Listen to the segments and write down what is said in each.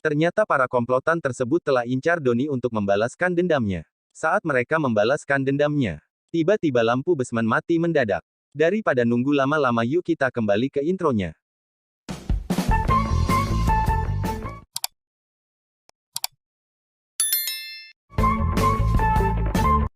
Ternyata para komplotan tersebut telah incar Doni untuk membalaskan dendamnya. Saat mereka membalaskan dendamnya, tiba-tiba lampu basement mati mendadak. Daripada nunggu lama-lama, yuk kita kembali ke intronya.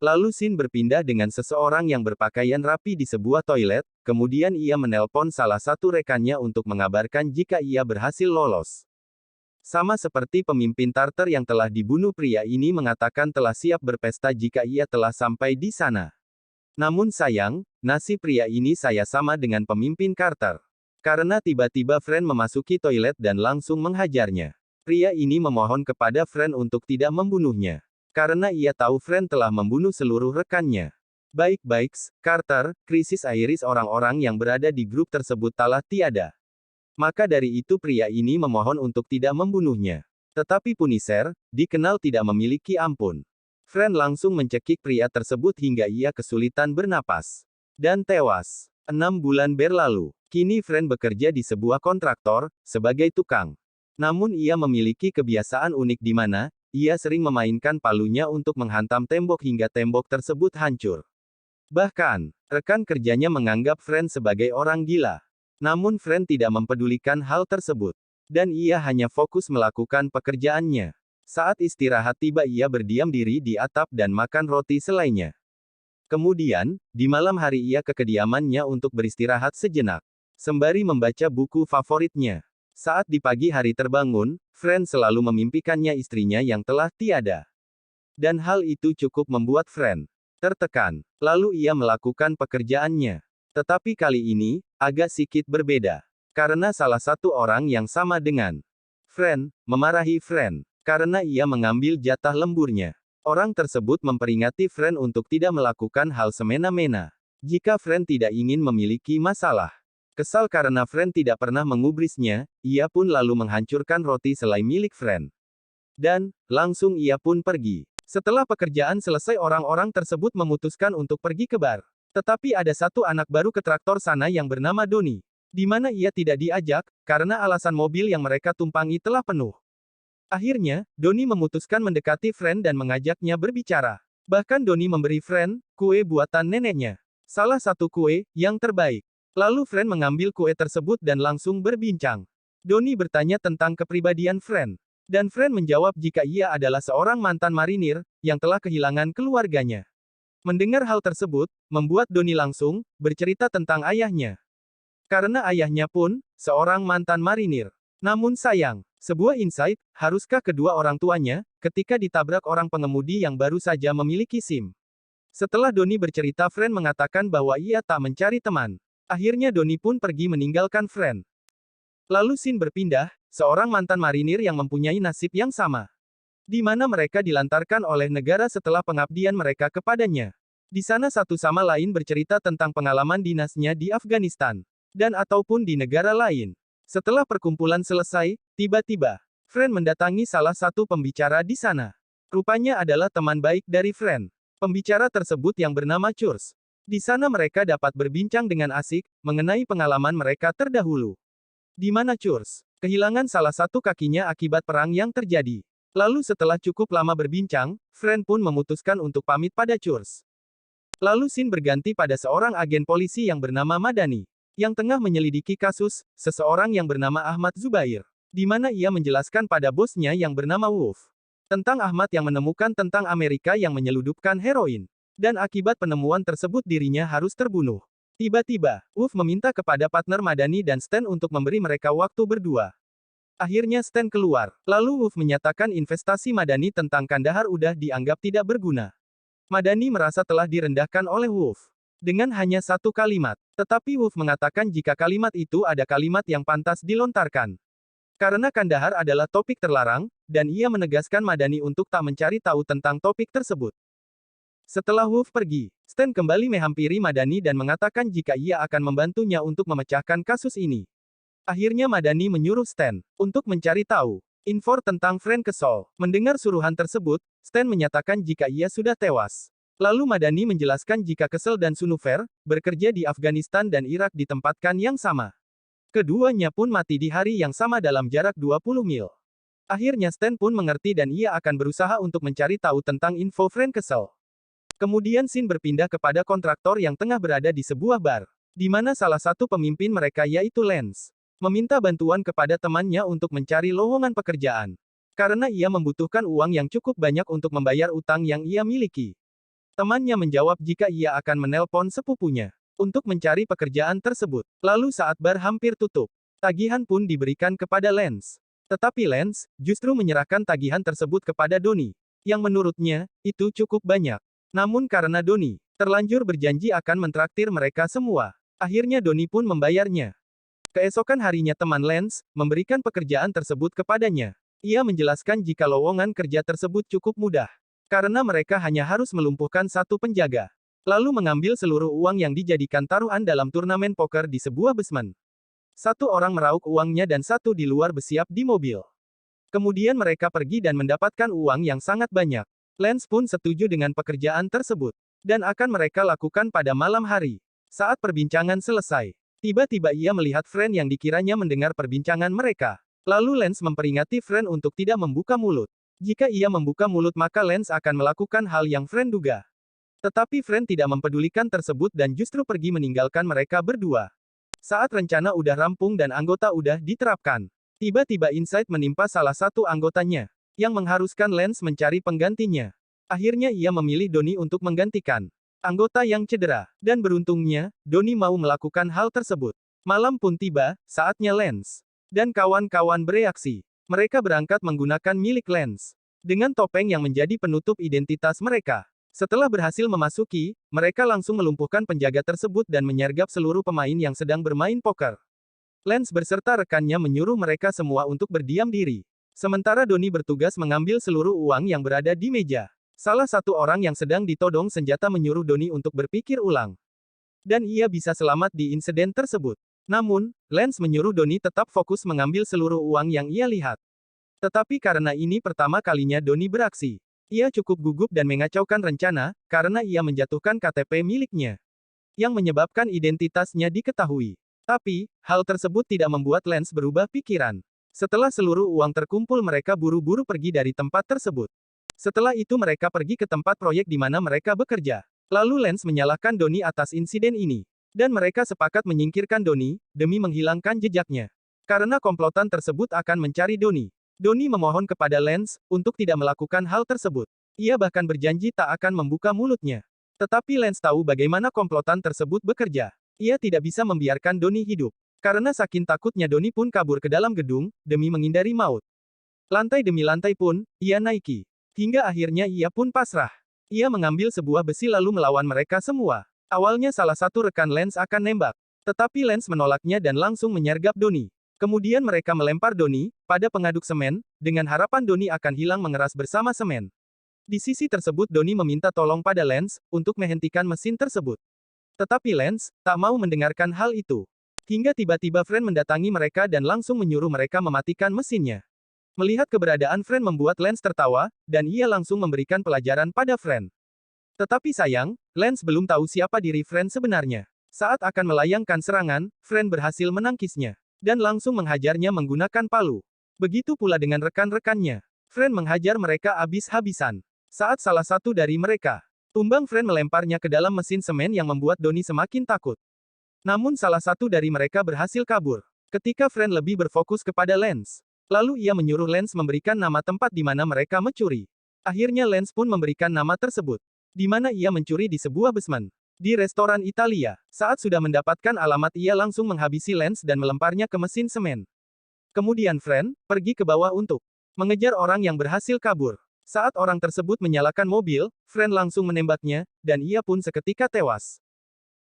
Lalu scene berpindah dengan seseorang yang berpakaian rapi di sebuah toilet, kemudian ia menelpon salah satu rekannya untuk mengabarkan jika ia berhasil lolos. Sama seperti pemimpin Tartar yang telah dibunuh, pria ini mengatakan telah siap berpesta jika ia telah sampai di sana. Namun sayang, nasib pria ini saya sama dengan pemimpin Carter. Karena tiba-tiba Friend memasuki toilet dan langsung menghajarnya. Pria ini memohon kepada Friend untuk tidak membunuhnya. Karena ia tahu Friend telah membunuh seluruh rekannya. Baik-baik, Carter, krisis Iris orang-orang yang berada di grup tersebut telah tiada. Maka dari itu pria ini memohon untuk tidak membunuhnya. Tetapi Punisher, dikenal tidak memiliki ampun. Friend langsung mencekik pria tersebut hingga ia kesulitan bernapas. Dan tewas. 6 bulan berlalu. Kini Friend bekerja di sebuah kontraktor, sebagai tukang. Namun ia memiliki kebiasaan unik di mana, ia sering memainkan palunya untuk menghantam tembok hingga tembok tersebut hancur. Bahkan, rekan kerjanya menganggap Friend sebagai orang gila. Namun Friend tidak mempedulikan hal tersebut. Dan ia hanya fokus melakukan pekerjaannya. Saat istirahat tiba, ia berdiam diri di atap dan makan roti selainya. Kemudian, di malam hari ia ke kediamannya untuk beristirahat sejenak. Sembari membaca buku favoritnya. Saat di pagi hari terbangun, Friend selalu memimpikannya istrinya yang telah tiada. Dan hal itu cukup membuat Friend tertekan. Lalu ia melakukan pekerjaannya. Tetapi kali ini, agak sedikit berbeda. Karena salah satu orang yang sama dengan Friend, memarahi Friend. Karena ia mengambil jatah lemburnya. Orang tersebut memperingati Friend untuk tidak melakukan hal semena-mena. Jika Friend tidak ingin memiliki masalah. Kesal karena Friend tidak pernah mengubrisnya, ia pun lalu menghancurkan roti selai milik Friend. Dan, langsung ia pun pergi. Setelah pekerjaan selesai, orang-orang tersebut memutuskan untuk pergi ke bar. Tetapi ada satu anak baru ke traktor sana yang bernama Doni. Di mana ia tidak diajak, karena alasan mobil yang mereka tumpangi telah penuh. Akhirnya, Doni memutuskan mendekati Friend dan mengajaknya berbicara. Bahkan Doni memberi Friend kue buatan neneknya. Salah satu kue yang terbaik. Lalu Friend mengambil kue tersebut dan langsung berbincang. Doni bertanya tentang kepribadian Friend. Dan Friend menjawab jika ia adalah seorang mantan marinir, yang telah kehilangan keluarganya. Mendengar hal tersebut, membuat Doni langsung bercerita tentang ayahnya. Karena ayahnya pun seorang mantan marinir. Namun sayang, sebuah insight, haruskah kedua orang tuanya, ketika ditabrak orang pengemudi yang baru saja memiliki SIM? Setelah Doni bercerita, Friend mengatakan bahwa ia tak mencari teman. Akhirnya Doni pun pergi meninggalkan Friend. Lalu scene berpindah, seorang mantan marinir yang mempunyai nasib yang sama. Di mana mereka dilantarkan oleh negara setelah pengabdian mereka kepadanya. Di sana satu sama lain bercerita tentang pengalaman dinasnya di Afghanistan. Dan ataupun di negara lain. Setelah perkumpulan selesai, tiba-tiba, Friend mendatangi salah satu pembicara di sana. Rupanya adalah teman baik dari Friend. Pembicara tersebut yang bernama Churs. Di sana mereka dapat berbincang dengan asik, mengenai pengalaman mereka terdahulu. Di mana Churs kehilangan salah satu kakinya akibat perang yang terjadi. Lalu setelah cukup lama berbincang, Friend pun memutuskan untuk pamit pada Churs. Lalu scene berganti pada seorang agen polisi yang bernama Madani. Yang tengah menyelidiki kasus, seseorang yang bernama Ahmad Zubair. Di mana ia menjelaskan pada bosnya yang bernama Wolf. Tentang Ahmad yang menemukan tentang Amerika yang menyeludupkan heroin. Dan akibat penemuan tersebut dirinya harus terbunuh. Tiba-tiba, Wolf meminta kepada partner Madani dan Stan untuk memberi mereka waktu berdua. Akhirnya Stan keluar. Lalu Wolf menyatakan investasi Madani tentang Kandahar udah dianggap tidak berguna. Madani merasa telah direndahkan oleh Wolf. Dengan hanya satu kalimat. Tetapi Wolf mengatakan jika kalimat itu ada kalimat yang pantas dilontarkan. Karena Kandahar adalah topik terlarang, dan ia menegaskan Madani untuk tak mencari tahu tentang topik tersebut. Setelah Wolf pergi, Stan kembali menghampiri Madani dan mengatakan jika ia akan membantunya untuk memecahkan kasus ini. Akhirnya Madani menyuruh Stan untuk mencari tahu info tentang Friend ke Seoul. Mendengar suruhan tersebut, Stan menyatakan jika ia sudah tewas. Lalu Madani menjelaskan jika Kesel dan Sunufer bekerja di Afghanistan dan Irak ditempatkan yang sama. Keduanya pun mati di hari yang sama dalam jarak 20 mil. Akhirnya Stan pun mengerti dan ia akan berusaha untuk mencari tahu tentang info Friend kesel. Kemudian Shin berpindah kepada kontraktor yang tengah berada di sebuah bar, di mana salah satu pemimpin mereka yaitu Lance meminta bantuan kepada temannya untuk mencari lowongan pekerjaan. Karena ia membutuhkan uang yang cukup banyak untuk membayar utang yang ia miliki. Temannya menjawab jika ia akan menelpon sepupunya untuk mencari pekerjaan tersebut. Lalu saat bar hampir tutup, tagihan pun diberikan kepada Lance. Tetapi Lance justru menyerahkan tagihan tersebut kepada Donnie, yang menurutnya itu cukup banyak. Namun karena Donnie terlanjur berjanji akan mentraktir mereka semua, akhirnya Donnie pun membayarnya. Keesokan harinya teman Lance memberikan pekerjaan tersebut kepadanya. Ia menjelaskan jika lowongan kerja tersebut cukup mudah, karena mereka hanya harus melumpuhkan satu penjaga, lalu mengambil seluruh uang yang dijadikan taruhan dalam turnamen poker di sebuah basement. Satu orang meraup uangnya dan satu di luar bersiap di mobil. Kemudian mereka pergi dan mendapatkan uang yang sangat banyak. Lance pun setuju dengan pekerjaan tersebut, dan akan mereka lakukan pada malam hari. Saat perbincangan selesai, tiba-tiba ia melihat Friend yang dikiranya mendengar perbincangan mereka. Lalu Lance memperingatkan Friend untuk tidak membuka mulut. Jika ia membuka mulut maka Lance akan melakukan hal yang Friend duga. Tetapi Friend tidak mempedulikan tersebut dan justru pergi meninggalkan mereka berdua. Saat rencana udah rampung dan anggota udah diterapkan, tiba-tiba insight menimpa salah satu anggotanya, yang mengharuskan Lance mencari penggantinya. Akhirnya ia memilih Donnie untuk menggantikan anggota yang cedera, dan beruntungnya, Donnie mau melakukan hal tersebut. Malam pun tiba, saatnya Lance dan kawan-kawan bereaksi. Mereka berangkat menggunakan milik Lance, dengan topeng yang menjadi penutup identitas mereka. Setelah berhasil memasuki, mereka langsung melumpuhkan penjaga tersebut dan menyergap seluruh pemain yang sedang bermain poker. Lance beserta rekannya menyuruh mereka semua untuk berdiam diri. Sementara Donnie bertugas mengambil seluruh uang yang berada di meja. Salah satu orang yang sedang ditodong senjata menyuruh Donnie untuk berpikir ulang. Dan ia bisa selamat di insiden tersebut. Namun, Lance menyuruh Donnie tetap fokus mengambil seluruh uang yang ia lihat. Tetapi karena ini pertama kalinya Donnie beraksi, ia cukup gugup dan mengacaukan rencana, karena ia menjatuhkan KTP miliknya, yang menyebabkan identitasnya diketahui. Tapi, hal tersebut tidak membuat Lance berubah pikiran. Setelah seluruh uang terkumpul mereka buru-buru pergi dari tempat tersebut. Setelah itu mereka pergi ke tempat proyek di mana mereka bekerja. Lalu Lance menyalahkan Donnie atas insiden ini. Dan mereka sepakat menyingkirkan Donnie, demi menghilangkan jejaknya. Karena komplotan tersebut akan mencari Donnie. Donnie memohon kepada Lance, untuk tidak melakukan hal tersebut. Ia bahkan berjanji tak akan membuka mulutnya. Tetapi Lance tahu bagaimana komplotan tersebut bekerja. Ia tidak bisa membiarkan Donnie hidup. Karena saking takutnya Donnie pun kabur ke dalam gedung, demi menghindari maut. Lantai demi lantai pun, ia naiki. Hingga akhirnya ia pun pasrah. Ia mengambil sebuah besi lalu melawan mereka semua. Awalnya salah satu rekan Lance akan nembak. Tetapi Lance menolaknya dan langsung menyergap Donnie. Kemudian mereka melempar Donnie pada pengaduk semen, dengan harapan Donnie akan hilang mengeras bersama semen. Di sisi tersebut Donnie meminta tolong pada Lance, untuk menghentikan mesin tersebut. Tetapi Lance tak mau mendengarkan hal itu. Hingga tiba-tiba Friend mendatangi mereka dan langsung menyuruh mereka mematikan mesinnya. Melihat keberadaan Friend membuat Lance tertawa, dan ia langsung memberikan pelajaran pada Friend. Tetapi sayang, Lance belum tahu siapa diri Friend sebenarnya. Saat akan melayangkan serangan, Friend berhasil menangkisnya, dan langsung menghajarnya menggunakan palu. Begitu pula dengan rekan-rekannya. Friend menghajar mereka habis-habisan. Saat salah satu dari mereka tumbang, Friend melemparnya ke dalam mesin semen yang membuat Donnie semakin takut. Namun salah satu dari mereka berhasil kabur. Ketika Friend lebih berfokus kepada Lance. Lalu ia menyuruh Lance memberikan nama tempat di mana mereka mencuri. Akhirnya Lance pun memberikan nama tersebut. Di mana ia mencuri di sebuah basement. Di restoran Italia. Saat sudah mendapatkan alamat ia langsung menghabisi Lance dan melemparnya ke mesin semen. Kemudian Friend pergi ke bawah untuk mengejar orang yang berhasil kabur. Saat orang tersebut menyalakan mobil, Friend langsung menembaknya, dan ia pun seketika tewas.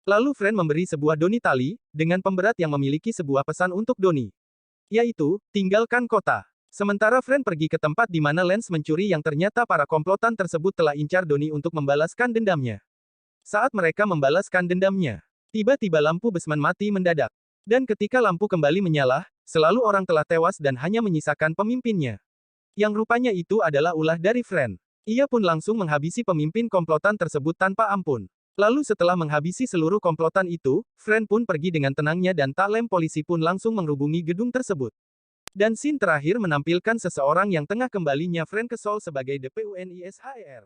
Lalu Friend memberi sebuah doni tali, dengan pemberat yang memiliki sebuah pesan untuk Donnie. Yaitu, tinggalkan kota. Sementara Friend pergi ke tempat di mana Lance mencuri yang ternyata para komplotan tersebut telah incar Donnie untuk membalaskan dendamnya. Saat mereka membalaskan dendamnya, tiba-tiba lampu basement mati mendadak. Dan ketika lampu kembali menyala, selalu orang telah tewas dan hanya menyisakan pemimpinnya. Yang rupanya itu adalah ulah dari Friend. Ia pun langsung menghabisi pemimpin komplotan tersebut tanpa ampun. Lalu setelah menghabisi seluruh komplotan itu, Friend pun pergi dengan tenangnya dan tak lem polisi pun langsung menghubungi gedung tersebut. Dan scene terakhir menampilkan seseorang yang tengah kembalinya Frank ke Seoul sebagai DPUNISHER.